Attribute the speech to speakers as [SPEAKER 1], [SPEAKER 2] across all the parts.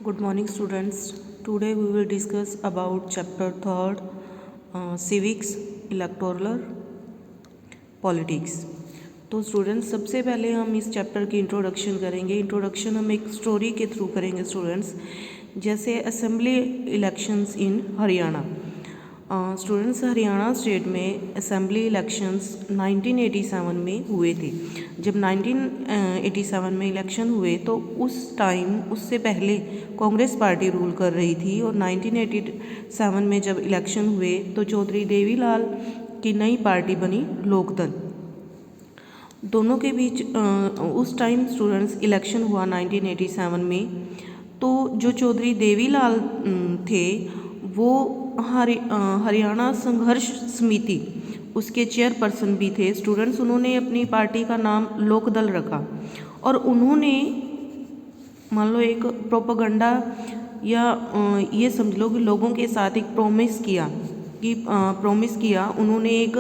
[SPEAKER 1] Good morning, students. Today we will discuss about chapter 3rd, civics, electoral politics. तो students सबसे पहले हम इस चैप्टर की इंट्रोडक्शन करेंगे। इंट्रोडक्शन हम एक स्टोरी के थ्रू करेंगे स्टूडेंट्स, जैसे assembly elections in Haryana. Students, Haryana state में असेंबली इलेक्शंस 1987 में हुए थे। जब 1987 में इलेक्शन हुए तो उस टाइम उससे पहले कांग्रेस पार्टी रूल कर रही थी, और 1987 में जब इलेक्शन हुए तो चौधरी देवीलाल की नई पार्टी बनी लोकदल। दोनों के बीच उस टाइम स्टूडेंट्स इलेक्शन हुआ 1987 में, तो जो चौधरी देवीलाल थे वो हरियाणा संघर्ष समिति उसके चेयरपर्सन भी थे। स्टूडेंट्स, उन्होंने अपनी पार्टी का नाम लोकदल रखा, और उन्होंने मान लो एक प्रोपेगेंडा या ये समझ लो कि लोगों के साथ एक प्रॉमिस किया उन्होंने एक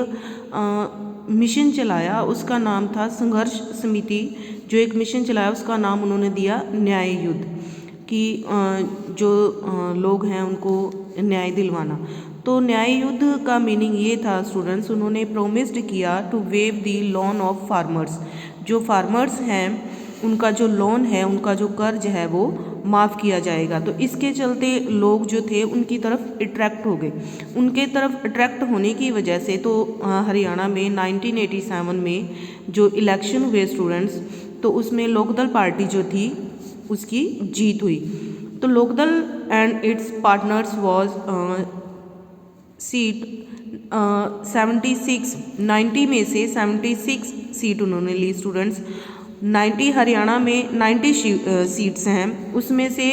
[SPEAKER 1] मिशन चलाया, उसका नाम था संघर्ष समिति। जो एक मिशन चलाया उसका नाम उन्होंने दिया न्याय युद्ध, कि जो लोग हैं उनको न्याय दिलवाना। तो न्याय युद्ध का मीनिंग ये था स्टूडेंट्स, उन्होंने प्रोमिस्ड किया to waive the loan of farmers. जो फार्मर्स हैं उनका जो लोन है, उनका जो कर्ज है वो माफ़ किया जाएगा। तो इसके चलते लोग जो थे उनकी तरफ अट्रैक्ट हो गए। उनके तरफ अट्रैक्ट होने की वजह से तो हरियाणा में 1987 में जो इलेक्शन हुए स्टूडेंट्स, तो उसमें लोकदल पार्टी जो थी उसकी जीत हुई। तो Lokdal and its partners was seat 76, 90 में से 76 सीट उन्होंने ली स्टूडेंट्स। 90 हरियाणा में 90 सीट्स हैं, उसमें से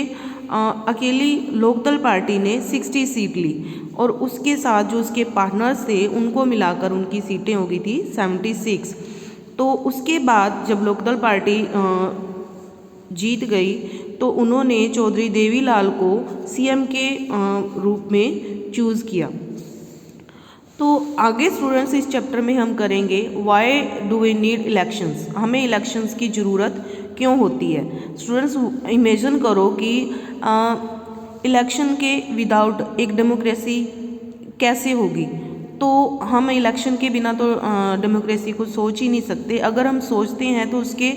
[SPEAKER 1] अकेली लोकदल पार्टी ने 60 सीट ली, और उसके साथ जो उसके पार्टनर्स थे उनको मिलाकर उनकी सीटें हो गई थी 76। तो उसके बाद जब लोकदल पार्टी जीत गई तो उन्होंने चौधरी देवीलाल को सीएम के रूप में चूज़ किया। तो आगे स्टूडेंट्स इस चैप्टर में हम करेंगे why do we need elections, हमें इलेक्शंस की ज़रूरत क्यों होती है। स्टूडेंट्स, इमेजिन करो कि इलेक्शन के विदाउट एक डेमोक्रेसी कैसे होगी। तो हम इलेक्शन के बिना तो डेमोक्रेसी को सोच ही नहीं सकते। अगर हम सोचते हैं तो उसके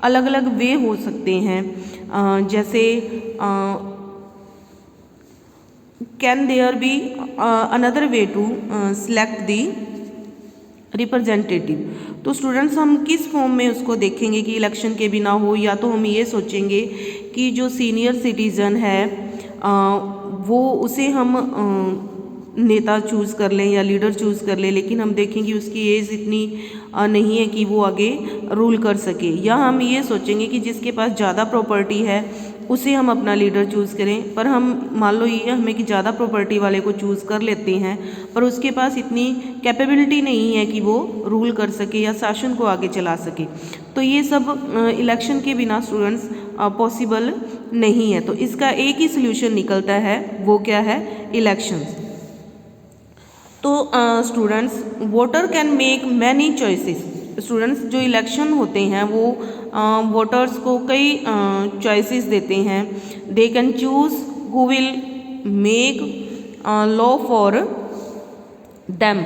[SPEAKER 1] अलग अलग वे हो सकते हैं, जैसे can there be another way to select the representative. तो स्टूडेंट्स, हम किस फॉर्म में उसको देखेंगे कि इलेक्शन के बिना हो, या तो हम ये सोचेंगे कि जो सीनियर सिटीज़न है वो उसे हम नेता चूज़ कर लें या लीडर चूज़ कर लें, लेकिन हम देखेंगे उसकी एज इतनी नहीं है कि वो आगे रूल कर सके। या हम ये सोचेंगे कि जिसके पास ज़्यादा प्रॉपर्टी है उसे हम अपना लीडर चूज़ करें, पर हम मान लो ये हमें कि ज़्यादा प्रॉपर्टी वाले को चूज़ कर लेते हैं, पर उसके पास इतनी कैपेबिलिटी नहीं है कि वो रूल कर सके या शासन को आगे चला सके। तो ये सब इलेक्शन के बिना स्टूडेंट्स पॉसिबल नहीं है। तो इसका एक ही सोल्यूशन निकलता है, वो क्या है? इलेक्शंस। तो students, voter can make many choices. Students, जो इलेक्शन होते हैं वो वोटर्स को कई चॉइसेस देते हैं। They can choose who will make law for them.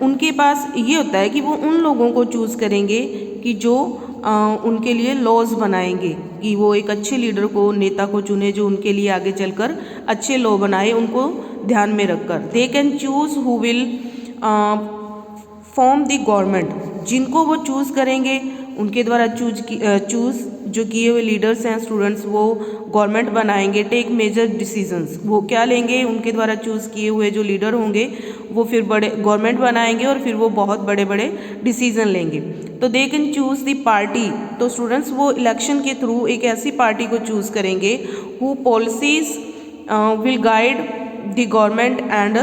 [SPEAKER 1] उनके पास ये होता है कि वो उन लोगों को चूज़ करेंगे कि जो उनके लिए लॉज बनाएंगे, कि वो एक अच्छे लीडर को, नेता को चुने जो उनके लिए आगे चलकर अच्छे लॉ बनाए, उनको ध्यान में रखकर। They can choose who will form the government. जिनको वो चूज़ करेंगे उनके द्वारा चूज़ जो किए हुए लीडर्स हैं स्टूडेंट्स, वो गवर्नमेंट बनाएंगे। टेक मेजर डिसीजंस, वो क्या लेंगे? उनके द्वारा चूज़ किए हुए जो लीडर होंगे वो फिर बड़े गवर्नमेंट बनाएंगे, और फिर वो बहुत बड़े बड़े डिसीजन लेंगे। तो they can choose the party. तो स्टूडेंट्स, वो इलेक्शन के थ्रू एक ऐसी पार्टी को चूज़ करेंगे who policies will guide the government and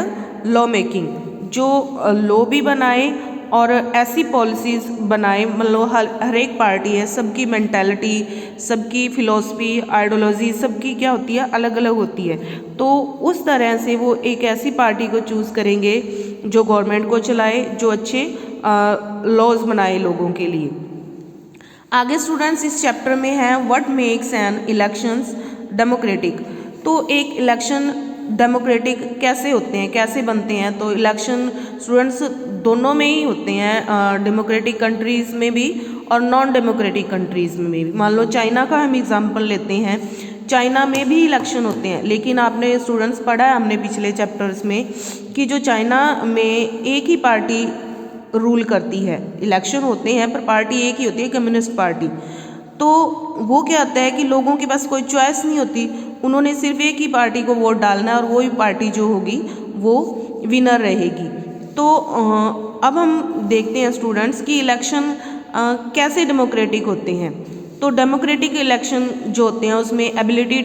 [SPEAKER 1] law making, जो लॉ भी बनाए और ऐसी पॉलिसीज़ बनाए, मतलब हर एक पार्टी है, सबकी मेंटालिटी, सबकी फ़िलॉसफी, आइडियोलॉजी सबकी क्या होती है? अलग अलग होती है। तो उस तरह से वो एक ऐसी पार्टी को चूज़ करेंगे जो गवर्नमेंट को चलाए, जो अच्छे लॉज बनाए लोगों के लिए। आगे स्टूडेंट्स इस चैप्टर में है what makes an elections democratic. तो एक इलेक्शन डेमोक्रेटिक कैसे होते हैं, कैसे बनते हैं? तो इलेक्शन स्टूडेंट्स दोनों में ही होते हैं, डेमोक्रेटिक कंट्रीज़ में भी और नॉन डेमोक्रेटिक कंट्रीज़ में भी। मान लो चाइना का हम एग्जांपल लेते हैं, चाइना में भी इलेक्शन होते हैं, लेकिन आपने स्टूडेंट्स पढ़ा है हमने पिछले चैप्टर्स में कि जो चाइना में एक ही पार्टी रूल करती है। इलेक्शन होते हैं पर पार्टी एक ही होती है, कम्युनिस्ट पार्टी। तो वो क्या होता है कि लोगों के पास कोई चॉइस नहीं होती, उन्होंने सिर्फ एक ही पार्टी को वोट डालना है और वही पार्टी जो होगी वो विनर रहेगी। तो अब हम देखते हैं स्टूडेंट्स कि इलेक्शन कैसे डेमोक्रेटिक होते हैं। तो डेमोक्रेटिक इलेक्शन जो होते हैं उसमें एबिलिटी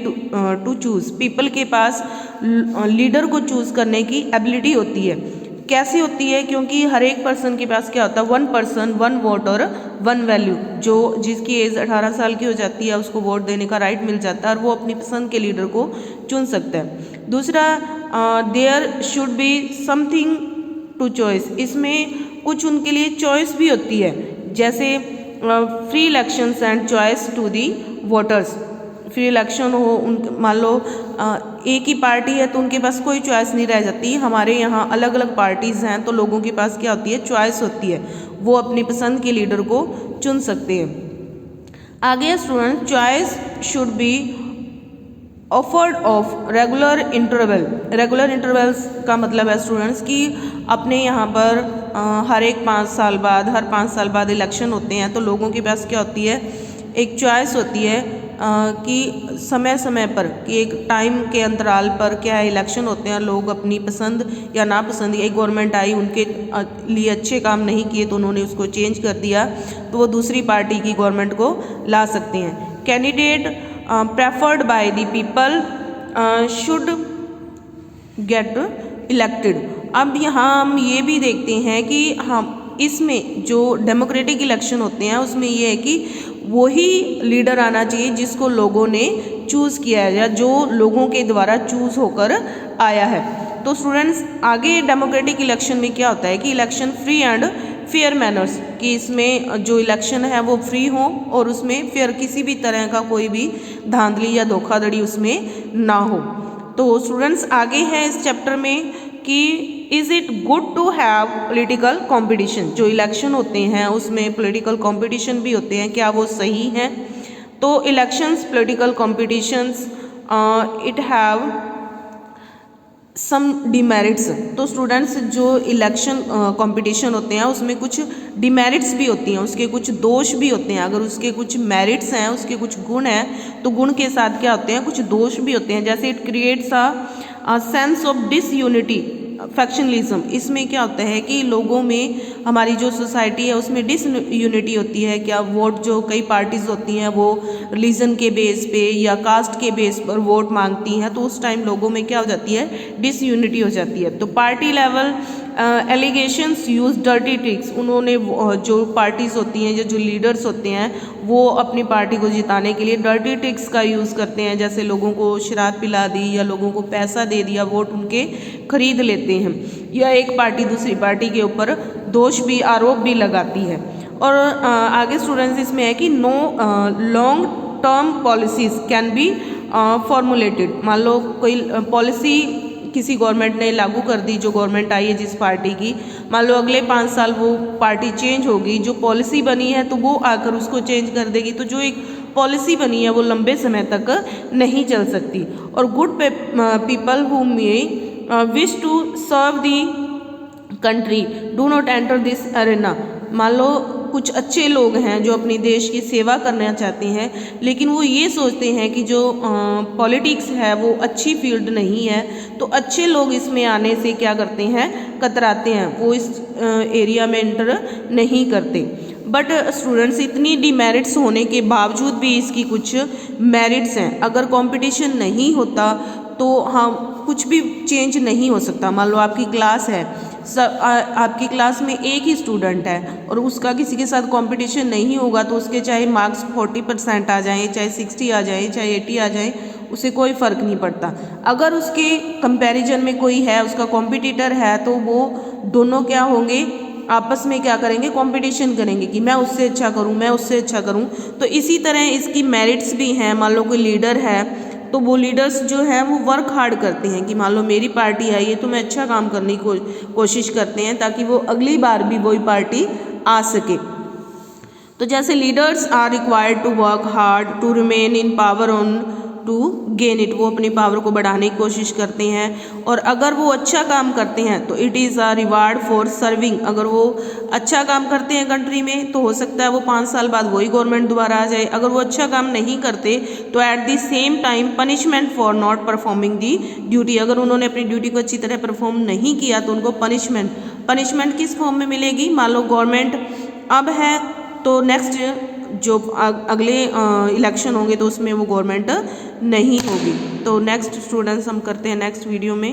[SPEAKER 1] टू चूज़, पीपल के पास लीडर को चूज़ करने की एबिलिटी होती है। कैसे होती है? क्योंकि हर एक पर्सन के पास क्या होता है, वन पर्सन वन वोट और वन वैल्यू। जो जिसकी एज 18 साल की हो जाती है उसको वोट देने का राइट मिल जाता है और वो अपनी पसंद के लीडर को चुन सकता है। दूसरा, there should be something to choice, इसमें कुछ उनके लिए चॉइस भी होती है, जैसे free elections and choice to the voters. Free election हो, उन मान लो एक ही पार्टी है तो उनके पास कोई चॉइस नहीं रह जाती। हमारे यहाँ अलग अलग पार्टीज़ हैं तो लोगों के पास क्या होती है, चॉइस होती है, वो अपनी पसंद के लीडर को चुन सकते हैं। आगे student, choice should be offered of regular interval. Regular intervals का मतलब है स्टूडेंट्स कि अपने यहाँ पर हर 5 साल बाद इलेक्शन होते हैं तो लोगों के पास क्या होती है, एक चॉइस होती है कि समय समय पर कि एक टाइम के अंतराल पर क्या है इलेक्शन होते हैं, लोग अपनी पसंद या नापसंद, एक गवर्नमेंट आई उनके लिए अच्छे काम नहीं किए तो उन्होंने उसको चेंज कर दिया तो वो दूसरी पार्टी की गवर्नमेंट को ला सकते हैं। Candidate preferred by the people should get elected. अब यहाँ हम ये भी देखते हैं कि हम इसमें जो डेमोक्रेटिक इलेक्शन होते हैं उसमें ये है कि वही लीडर आना चाहिए जिसको लोगों ने चूज़ किया है या जो लोगों के द्वारा चूज़ होकर आया है। तो स्टूडेंट्स आगे डेमोक्रेटिक इलेक्शन में क्या होता है कि election free and fair manners, कि इसमें जो इलेक्शन है वो फ्री हो और उसमें फेयर किसी भी तरह का कोई भी धांधली या धोखाधड़ी उसमें ना हो। तो स्टूडेंट्स आगे है इस चैप्टर में कि is it good to have political competition. जो इलेक्शन होते हैं उसमें पॉलिटिकल कंपटीशन भी होते हैं, क्या वो सही हैं? तो elections political competitions it have some demerits. तो स्टूडेंट्स जो इलेक्शन कंपटीशन होते हैं उसमें कुछ डिमेरिट्स भी होती हैं, उसके कुछ दोष भी होते हैं। अगर उसके कुछ मेरिट्स हैं, उसके कुछ गुण हैं, तो गुण के साथ क्या होते हैं, कुछ दोष भी होते हैं। जैसे it creates a sense of disunity, factionalism. इसमें क्या होता है कि लोगों में, हमारी जो सोसाइटी है उसमें डिसयूनिटी होती है। क्या वोट, जो कई पार्टीज़ होती हैं वो रिलीजन के बेस पे या कास्ट के बेस पर वोट मांगती हैं, तो उस टाइम लोगों में क्या हो जाती है, डिसयूनिटी हो जाती है। तो party level allegations use dirty tricks. उन्होंने जो पार्टीज़ होती हैं, जो लीडर्स होते हैं, वो अपनी पार्टी को जिताने के लिए डर्टी ट्रिक्स का यूज़ करते हैं, जैसे लोगों को शराब पिला दी या लोगों को पैसा दे दिया, वोट उनके खरीद लेते हैं, या एक पार्टी दूसरी पार्टी के ऊपर दोष भी, आरोप भी लगाती है। और आगे स्टूडेंट्स इसमें है कि no long term policies can be formulated. मान लो कोई पॉलिसी किसी गवर्नमेंट ने लागू कर दी, जो गवर्नमेंट आई है जिस पार्टी की, मान लो अगले 5 साल वो पार्टी चेंज होगी, जो पॉलिसी बनी है तो वो आकर उसको चेंज कर देगी, तो जो एक पॉलिसी बनी है वो लंबे समय तक नहीं चल सकती। और good people who may wish to serve the country do not enter this arena. मान लो कुछ अच्छे लोग हैं जो अपनी देश की सेवा करना चाहते हैं, लेकिन वो ये सोचते हैं कि जो पॉलिटिक्स है वो अच्छी फील्ड नहीं है, तो अच्छे लोग इसमें आने से क्या करते हैं, कतराते हैं, वो इस एरिया में एंटर नहीं करते। बट स्टूडेंट्स इतनी डिमेरिट्स होने के बावजूद भी इसकी कुछ मेरिट्स हैं। अगर कंपटीशन नहीं होता तो हम कुछ भी चेंज नहीं हो सकता। मान लो आपकी क्लास है, आपकी क्लास में एक ही स्टूडेंट है और उसका किसी के साथ कंपटीशन नहीं होगा तो उसके चाहे मार्क्स 40% आ जाएं, चाहे 60 आ जाए, चाहे 80 आ जाए, उसे कोई फ़र्क नहीं पड़ता। अगर उसके कंपैरिजन में कोई है, उसका कॉम्पिटिटर है, तो वो दोनों क्या होंगे, आपस में क्या करेंगे, कंपटीशन करेंगे कि मैं उससे अच्छा करूं, मैं उससे अच्छा करूं। तो इसी तरह इसकी मेरिट्स भी हैं। मान लो कोई लीडर है तो वो लीडर्स जो है वो वर्क हार्ड करते हैं कि मान लो मेरी पार्टी आई है तो मैं अच्छा काम करने की कोशिश करते हैं ताकि वो अगली बार भी वही पार्टी आ सके। तो जैसे leaders are required to work hard to remain in power on to gain it, वो अपनी पावर को बढ़ाने की कोशिश करते हैं। और अगर वो अच्छा काम करते हैं तो it is a reward for serving, अगर वो अच्छा काम करते हैं कंट्री में तो हो सकता है वो 5 साल बाद वही गवर्नमेंट दोबारा आ जाए। अगर वो अच्छा काम नहीं करते तो at the same time punishment for not performing the duty, अगर उन्होंने अपनी ड्यूटी को अच्छी तरह परफॉर्म नहीं किया तो उनको पनिशमेंट किस फॉर्म में मिलेगी। मान लो गवर्नमेंट अब है तो नेक्स्ट जो अगले इलेक्शन होंगे तो उसमें वो गवर्नमेंट नहीं होगी। तो नेक्स्ट स्टूडेंट्स हम करते हैं नेक्स्ट वीडियो में।